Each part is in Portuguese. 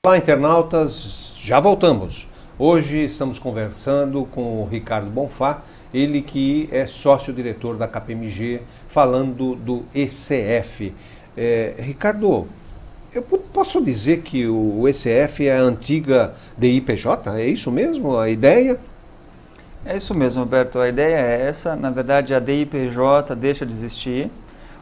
Olá, internautas, já voltamos. Hoje estamos conversando com o Ricardo Bonfá, ele que é sócio-diretor da KPMG, falando do ECF. Ricardo, eu posso dizer que o ECF é a antiga DIPJ? É isso mesmo, a ideia? É isso mesmo, Roberto. A ideia é essa. Na verdade, a DIPJ deixa de existir.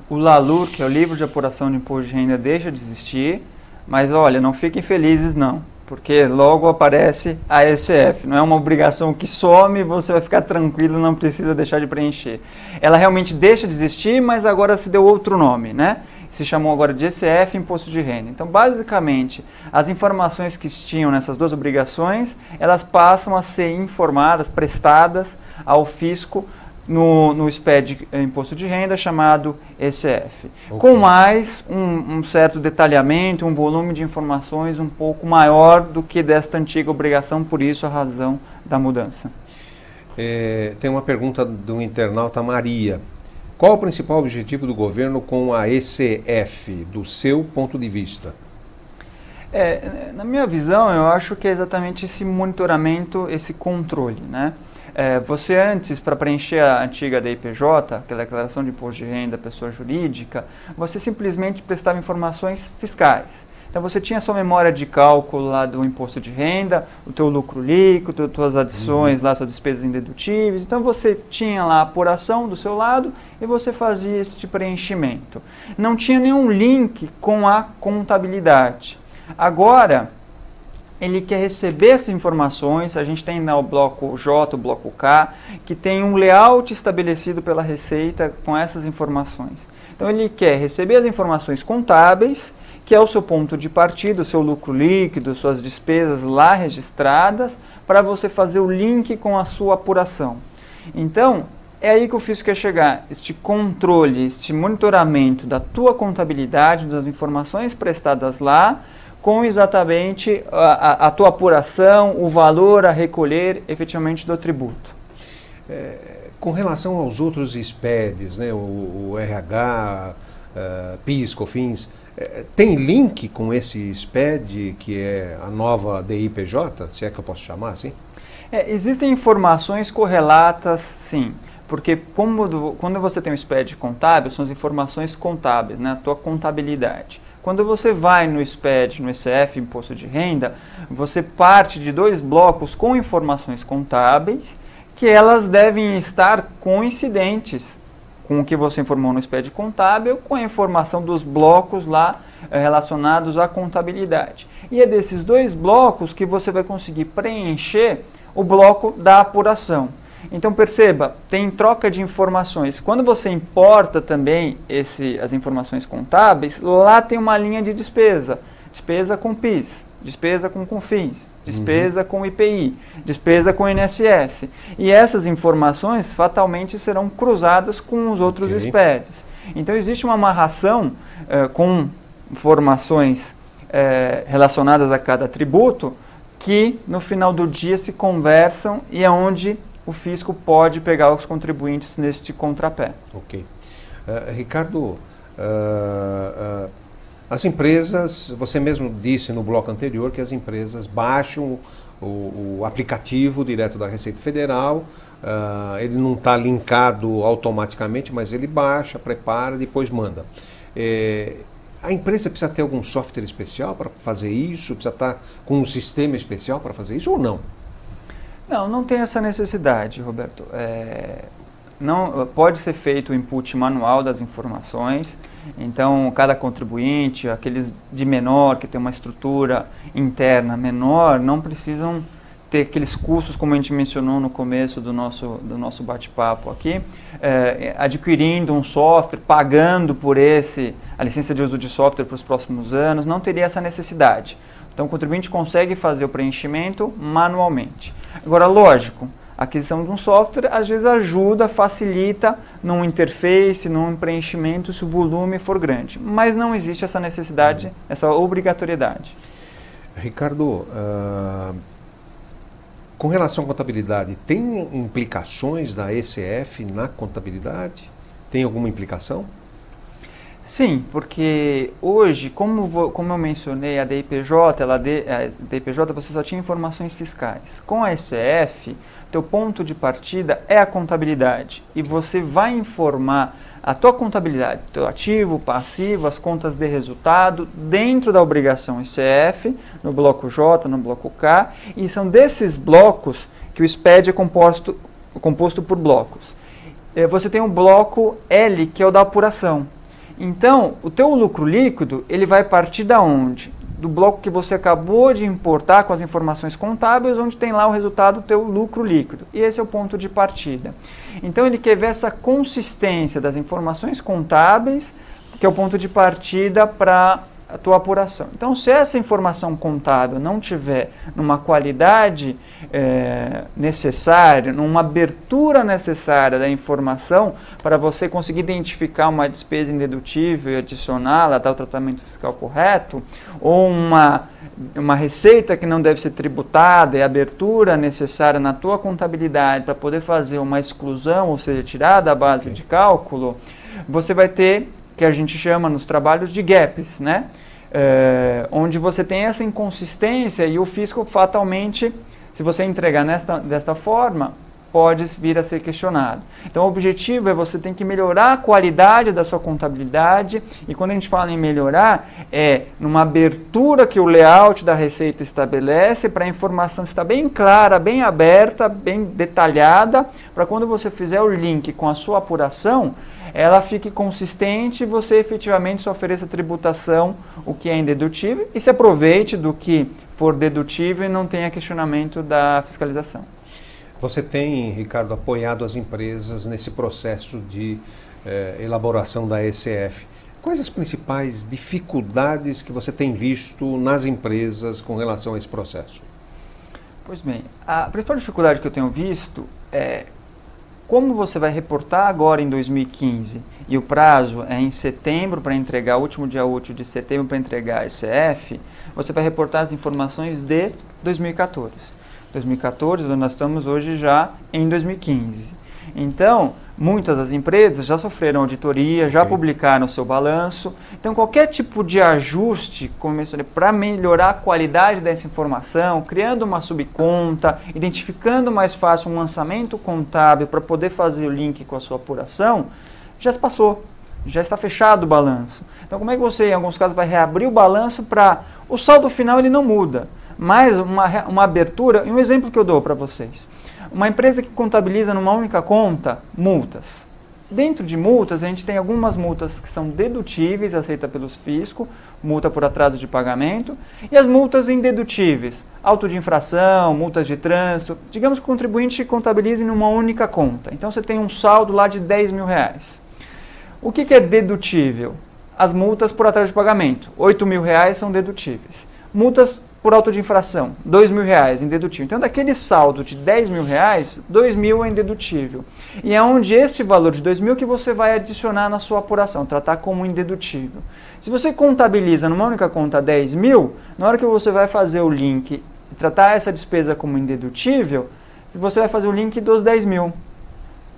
O LALUR, que é o Livro de Apuração de Imposto de Renda, deixa de existir. Mas olha, não fiquem felizes não, porque logo aparece a ECF. Não é uma obrigação que some, você vai ficar tranquilo, não precisa deixar de preencher. Ela realmente deixa de existir, mas agora se deu outro nome, né? Se chamou agora de ECF, Imposto de Renda. Então, basicamente, as informações que tinham nessas duas obrigações, elas passam a ser informadas, prestadas ao fisco no SPED Imposto de Renda, chamado ECF. Okay. Com mais um certo detalhamento, um volume de informações um pouco maior do que desta antiga obrigação, por isso a razão da mudança. Tem uma pergunta do internauta Maria. Qual o principal objetivo do governo com a ECF, do seu ponto de vista? Na minha visão, eu acho que é exatamente esse monitoramento, esse controle, né? Você antes, para preencher a antiga DIPJ, que é a Declaração de Imposto de Renda da Pessoa Jurídica, você simplesmente prestava informações fiscais. Então você tinha a sua memória de cálculo lá do imposto de renda, o teu lucro líquido, as tuas adições lá, suas despesas indedutíveis. Então você tinha lá a apuração do seu lado e você fazia esse preenchimento. Não tinha nenhum link com a contabilidade. Agora, ele quer receber essas informações, a gente tem o bloco J, o bloco K, que tem um layout estabelecido pela Receita com essas informações. Então ele quer receber as informações contábeis, que é o seu ponto de partida, o seu lucro líquido, suas despesas lá registradas, para você fazer o link com a sua apuração. Então, é aí que o fisco quer chegar, este controle, este monitoramento da tua contabilidade, das informações prestadas lá, com exatamente a tua apuração, o valor a recolher efetivamente do tributo. Com relação aos outros SPEDs, né, o RH, PIS, COFINS, tem link com esse SPED, que é a nova DIPJ, se é que eu posso chamar assim? Existem informações correlatas, sim, porque quando você tem um SPED contábil, são as informações contábeis, né, a tua contabilidade. Quando você vai no SPED, no ECF, Imposto de Renda, você parte de dois blocos com informações contábeis, que elas devem estar coincidentes com o que você informou no SPED contábil, com a informação dos blocos lá relacionados à contabilidade. E é desses dois blocos que você vai conseguir preencher o bloco da apuração. Então perceba, tem troca de informações. Quando você importa também as informações contábeis, lá tem uma linha de despesa. Despesa com PIS, despesa com COFINS, despesa com IPI, despesa com INSS. E essas informações fatalmente serão cruzadas com os outros SPEDs. Então existe uma amarração com informações relacionadas a cada tributo que no final do dia se conversam e é onde o fisco pode pegar os contribuintes neste contrapé. Ok. Ricardo, as empresas, você mesmo disse no bloco anterior que as empresas baixam o aplicativo direto da Receita Federal, ele não está linkado automaticamente, mas ele baixa, prepara, depois manda. A empresa precisa ter algum software especial para fazer isso? Precisa estar com um sistema especial para fazer isso ou não? Não tem essa necessidade, Roberto. Não, pode ser feito o input manual das informações, então cada contribuinte, aqueles de menor, que tem uma estrutura interna menor, não precisam ter aqueles custos como a gente mencionou no começo do nosso bate-papo aqui, adquirindo um software, pagando por a licença de uso de software para os próximos anos, não teria essa necessidade. Então o contribuinte consegue fazer o preenchimento manualmente. Agora, lógico, a aquisição de um software às vezes ajuda, facilita num interface, num preenchimento se o volume for grande. Mas não existe essa necessidade, essa obrigatoriedade. Ricardo, com relação à contabilidade, tem implicações da ECF na contabilidade? Tem alguma implicação? Sim, porque hoje, como eu mencionei, a DIPJ, a DIPJ você só tinha informações fiscais. Com a ECF, teu ponto de partida é a contabilidade e você vai informar a tua contabilidade, teu ativo, passivo, as contas de resultado dentro da obrigação ICF, no bloco J, no bloco K, e são desses blocos que o SPED é composto por blocos. Você tem o bloco L, que é o da apuração. Então, o teu lucro líquido, ele vai partir da onde? Do bloco que você acabou de importar com as informações contábeis, onde tem lá o resultado do teu lucro líquido. E esse é o ponto de partida. Então, ele quer ver essa consistência das informações contábeis, que é o ponto de partida para a tua apuração. Então, se essa informação contábil não tiver numa qualidade necessária, numa abertura necessária da informação para você conseguir identificar uma despesa indedutível e adicioná-la, dar o tratamento fiscal correto, ou uma receita que não deve ser tributada e a abertura necessária na tua contabilidade para poder fazer uma exclusão, ou seja, tirar da base de cálculo, você vai ter, que a gente chama nos trabalhos de gaps, né? Onde você tem essa inconsistência e o fisco fatalmente, se você entregar desta forma, pode vir a ser questionado. Então o objetivo é você tem que melhorar a qualidade da sua contabilidade, e quando a gente fala em melhorar, é numa abertura que o layout da Receita estabelece para a informação estar bem clara, bem aberta, bem detalhada, para quando você fizer o link com a sua apuração, ela fique consistente e você efetivamente só ofereça tributação, o que é indedutível, e se aproveite do que for dedutível e não tenha questionamento da fiscalização. Você tem, Ricardo, apoiado as empresas nesse processo de elaboração da ECF. Quais as principais dificuldades que você tem visto nas empresas com relação a esse processo? Pois bem, a principal dificuldade que eu tenho visto é como você vai reportar agora em 2015 e o prazo é em setembro para entregar, o último dia útil de setembro para entregar a ECF, você vai reportar as informações de 2014. 2014, nós estamos hoje já em 2015. Então, muitas das empresas já sofreram auditoria, já publicaram o seu balanço. Então, qualquer tipo de ajuste, como eu mencionei, para melhorar a qualidade dessa informação, criando uma subconta, identificando mais fácil um lançamento contábil para poder fazer o link com a sua apuração, já se passou, já está fechado o balanço. Então, como é que você, em alguns casos, vai reabrir o balanço para... O saldo final ele não muda, mas uma abertura, e um exemplo que eu dou para vocês. Uma empresa que contabiliza numa única conta multas. Dentro de multas, a gente tem algumas multas que são dedutíveis, aceitas pelo fisco, multa por atraso de pagamento, e as multas indedutíveis, auto de infração, multas de trânsito. Digamos que o contribuinte contabilize numa única conta. Então, você tem um saldo lá de R$10.000. O que é dedutível? As multas por atraso de pagamento, R$8.000 são dedutíveis. Multas por auto de infração, R$2.000 indedutível. Então, daquele saldo de R$10.000, R$2.000 é indedutível. E é onde esse valor de R$2.000 que você vai adicionar na sua apuração, tratar como indedutível. Se você contabiliza numa única conta R$10.000, na hora que você vai fazer o link e tratar essa despesa como indedutível, você vai fazer o link dos R$10.000,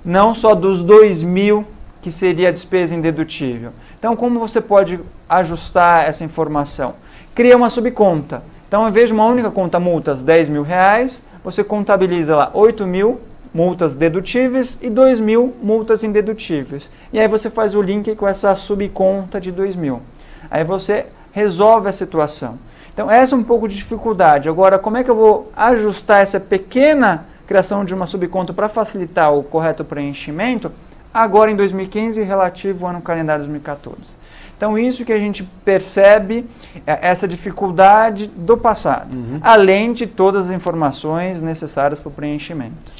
não só dos R$2.000 que seria a despesa indedutível. Então, como você pode ajustar essa informação? Cria uma subconta. Então, ao invés de uma única conta multas R$10.000, você contabiliza lá R$8.000 multas dedutíveis e R$2.000 multas indedutíveis. E aí você faz o link com essa subconta de R$2.000. Aí você resolve a situação. Então, essa é um pouco de dificuldade. Agora, como é que eu vou ajustar essa pequena criação de uma subconta para facilitar o correto preenchimento? Agora em 2015, relativo ao ano calendário 2014. Então, isso que a gente percebe, essa dificuldade do passado, além de todas as informações necessárias para o preenchimento.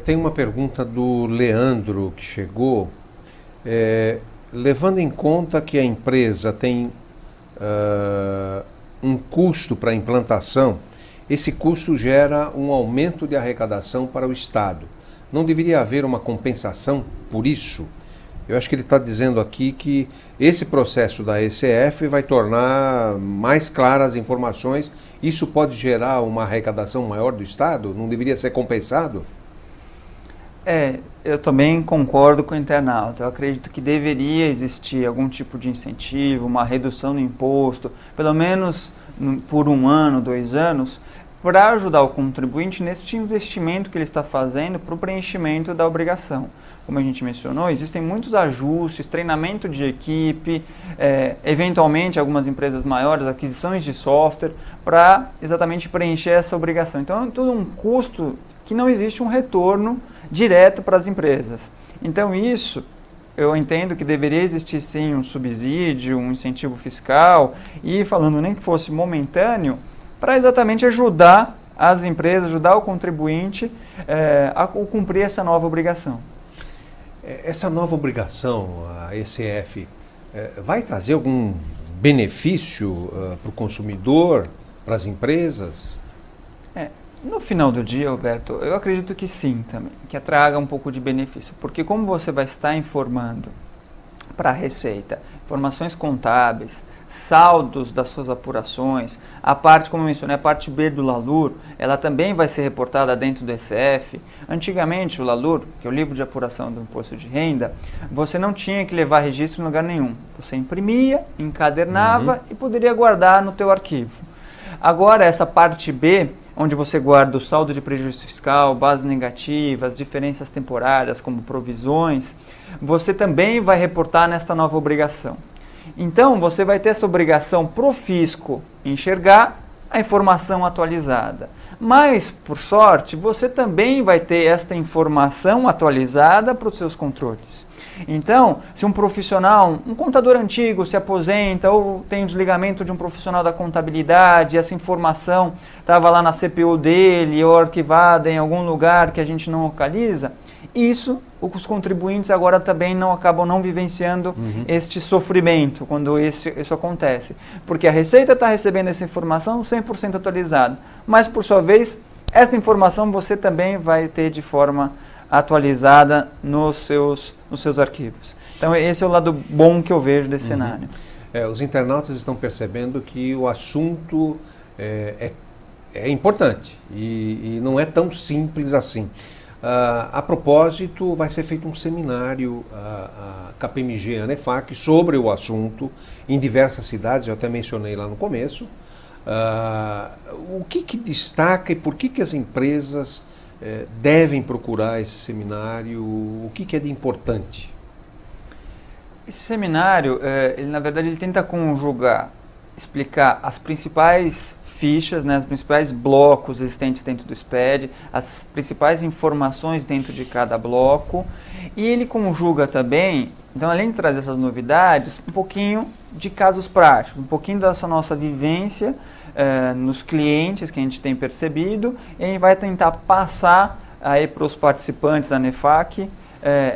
Tem uma pergunta do Leandro que chegou. Levando em conta que a empresa tem um custo para a implantação, esse custo gera um aumento de arrecadação para o Estado. Não deveria haver uma compensação por isso? Eu acho que ele está dizendo aqui que esse processo da ECF vai tornar mais claras as informações. Isso pode gerar uma arrecadação maior do Estado? Não deveria ser compensado? Eu também concordo com o internauta. Eu acredito que deveria existir algum tipo de incentivo, uma redução do imposto, pelo menos por 1 ano, 2 anos, para ajudar o contribuinte neste investimento que ele está fazendo para o preenchimento da obrigação. Como a gente mencionou, existem muitos ajustes, treinamento de equipe, eventualmente algumas empresas maiores, aquisições de software, para exatamente preencher essa obrigação. Então é tudo um custo que não existe um retorno direto para as empresas. Então isso, eu entendo que deveria existir sim um subsídio, um incentivo fiscal, e falando nem que fosse momentâneo, para exatamente ajudar as empresas, ajudar o contribuinte a cumprir essa nova obrigação. Essa nova obrigação, a ECF, vai trazer algum benefício para o consumidor, para as empresas? No final do dia, Roberto, eu acredito que sim também, que traga um pouco de benefício, porque como você vai estar informando para a Receita informações contábeis, saldos das suas apurações, a parte, como eu mencionei, a parte B do LALUR, ela também vai ser reportada dentro do ECF. Antigamente o LALUR, que é o livro de apuração do imposto de renda, você não tinha que levar registro em lugar nenhum. Você imprimia, encadernava e poderia guardar no teu arquivo. Agora essa parte B, onde você guarda o saldo de prejuízo fiscal, bases negativas, diferenças temporárias como provisões, você também vai reportar nesta nova obrigação. Então, você vai ter essa obrigação pro fisco enxergar a informação atualizada. Mas, por sorte, você também vai ter esta informação atualizada para os seus controles. Então, se um profissional, um contador antigo se aposenta ou tem um desligamento de um profissional da contabilidade, essa informação estava lá na CPU dele ou arquivada em algum lugar que a gente não localiza, isso os contribuintes agora também acabam não vivenciando este sofrimento quando isso acontece. Porque a Receita está recebendo essa informação 100% atualizada, mas por sua vez, essa informação você também vai ter de forma atualizada nos seus arquivos. Então esse é o lado bom que eu vejo desse cenário. Os internautas estão percebendo que o assunto é importante e não é tão simples assim. A propósito, vai ser feito um seminário, a KPMG e a ANEFAC, sobre o assunto em diversas cidades, eu até mencionei lá no começo. O que destaca e por que as empresas devem procurar esse seminário? O que é de importante? Esse seminário, ele, na verdade, ele tenta conjugar, explicar as principais fichas, né, os principais blocos existentes dentro do SPED, as principais informações dentro de cada bloco, e ele conjuga também, então além de trazer essas novidades, um pouquinho de casos práticos, um pouquinho dessa nossa vivência nos clientes que a gente tem percebido, e a gente vai tentar passar aí para os participantes da ANEFAC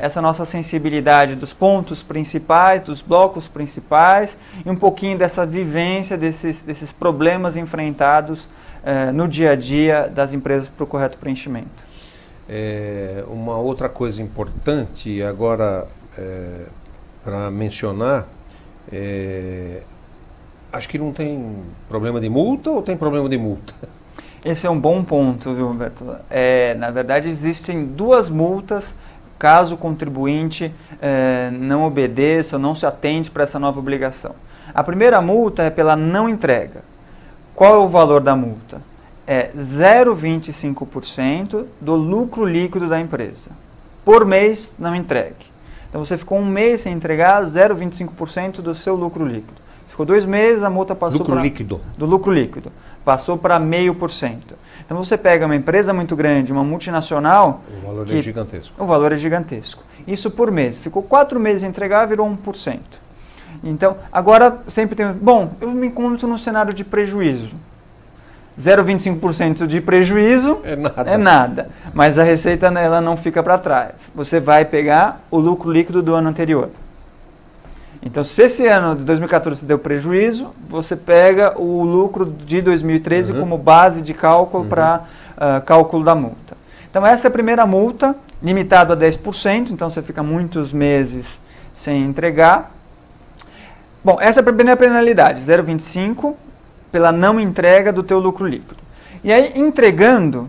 essa nossa sensibilidade dos pontos principais, dos blocos principais e um pouquinho dessa vivência desses problemas enfrentados no dia a dia das empresas para o correto preenchimento. Uma outra coisa importante agora para mencionar, acho que não tem problema de multa ou tem problema de multa? Esse é um bom ponto, viu, Roberto? Na verdade, existem 2 multas caso o contribuinte não obedeça ou não se atente para essa nova obrigação. A primeira multa é pela não entrega. Qual é o valor da multa? É 0,25% do lucro líquido da empresa. Por mês não entregue. Então você ficou 1 mês sem entregar, 0,25% do seu lucro líquido. Ficou 2 meses, a multa passou lucro líquido. Do lucro líquido. Passou para 0,5%. Então você pega uma empresa muito grande, uma multinacional... O valor é gigantesco. O valor é gigantesco. Isso por mês. Ficou 4 meses sem entregar, virou 1%. Então, agora sempre tem... Bom, eu me encontro no cenário de prejuízo. 0,25% de prejuízo é nada. Mas a receita ela não fica para trás. Você vai pegar o lucro líquido do ano anterior. Então, se esse ano de 2014 deu prejuízo, você pega o lucro de 2013 como base de cálculo para cálculo da multa. Então, essa é a primeira multa, limitado a 10%, então você fica muitos meses sem entregar. Bom, essa é a primeira penalidade, 0,25% pela não entrega do teu lucro líquido. E aí, entregando,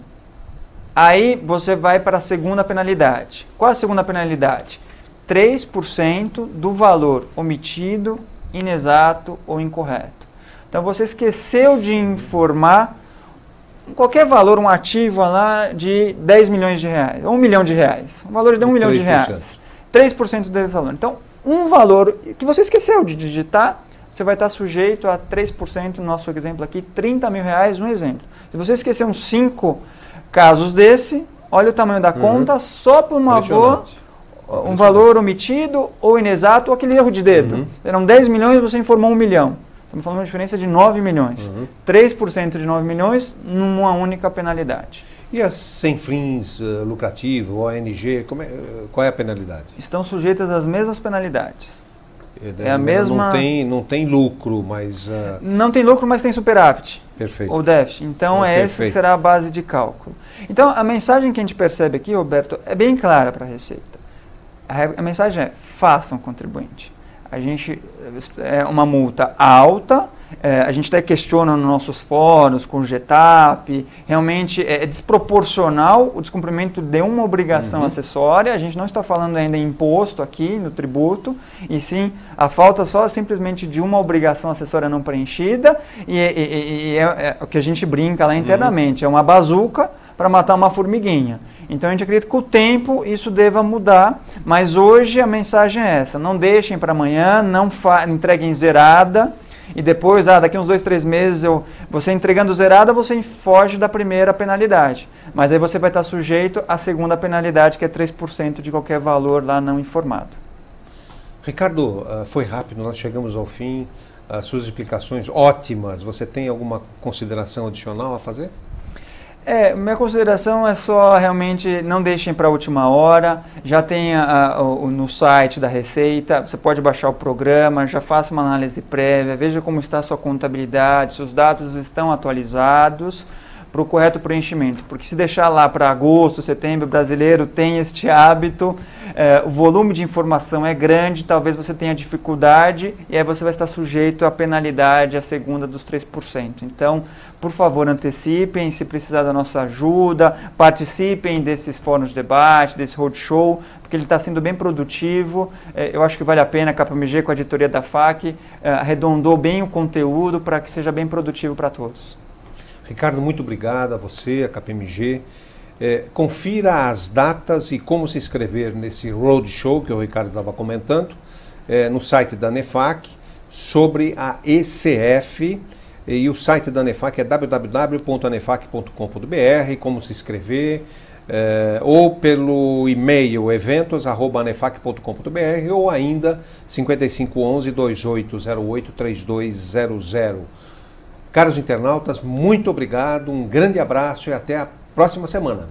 Aí você vai para a segunda penalidade. Qual a segunda penalidade? 3% do valor omitido, inexato ou incorreto. Então você esqueceu de informar qualquer valor, um ativo lá de 10 milhões de reais, ou 1 milhão de reais, um valor de 1 milhão de reais, 3% desse valor. Então, um valor que você esqueceu de digitar, você vai estar sujeito a 3%, no nosso exemplo aqui, 30 mil reais, um exemplo. Se você esquecer uns 5 casos desse, olha o tamanho da conta, só por um valor omitido ou inexato, ou aquele erro de dedo. Eram 10 milhões e você informou 1 milhão. Estamos falando de uma diferença de 9 milhões. 3% de 9 milhões numa única penalidade. E as sem fins lucrativos, ONG, qual é a penalidade? Estão sujeitas às mesmas penalidades. É a mesma... Não tem lucro, mas... Não tem lucro, mas tem superávit. Perfeito. Ou déficit. Então, essa será a base de cálculo. Então, a mensagem que a gente percebe aqui, Roberto, é bem clara para a Receita. A mensagem é, façam contribuinte. A gente é uma multa alta, a gente até questiona nos nossos fóruns com o GETAP, realmente é desproporcional o descumprimento de uma obrigação acessória, a gente não está falando ainda em imposto aqui no tributo, e sim a falta só simplesmente de uma obrigação acessória não preenchida, e é o que a gente brinca lá internamente, é uma bazuca para matar uma formiguinha. Então a gente acredita que com o tempo isso deva mudar, mas hoje a mensagem é essa, não deixem para amanhã, não entreguem zerada, e depois, daqui uns 2, 3 meses, você entregando zerada, você foge da primeira penalidade. Mas aí você vai estar sujeito à segunda penalidade, que é 3% de qualquer valor lá não informado. Ricardo, foi rápido, nós chegamos ao fim, as suas explicações ótimas. Você tem alguma consideração adicional a fazer? Minha consideração é só realmente não deixem para a última hora, já tem no site da Receita, você pode baixar o programa, já faça uma análise prévia, veja como está a sua contabilidade, se os dados estão atualizados para o correto preenchimento, porque se deixar lá para agosto, setembro, o brasileiro tem este hábito, o volume de informação é grande, talvez você tenha dificuldade e aí você vai estar sujeito à penalidade, a segunda dos 3%. Então, por favor, antecipem, se precisar da nossa ajuda, participem desses fóruns de debate, desse roadshow, porque ele está sendo bem produtivo. Eu acho que vale a pena, a KPMG com a editoria da FAC arredondou bem o conteúdo para que seja bem produtivo para todos. Ricardo, muito obrigado a você, a KPMG. Confira as datas e como se inscrever nesse roadshow que o Ricardo estava comentando, no site da NEFAC, sobre a ECF. E o site da NEFAC é www.anefac.com.br, como se inscrever, ou pelo e-mail eventos@anefac.com.br ou ainda 5511-2808-3200. Caros internautas, muito obrigado, um grande abraço e até a próxima semana.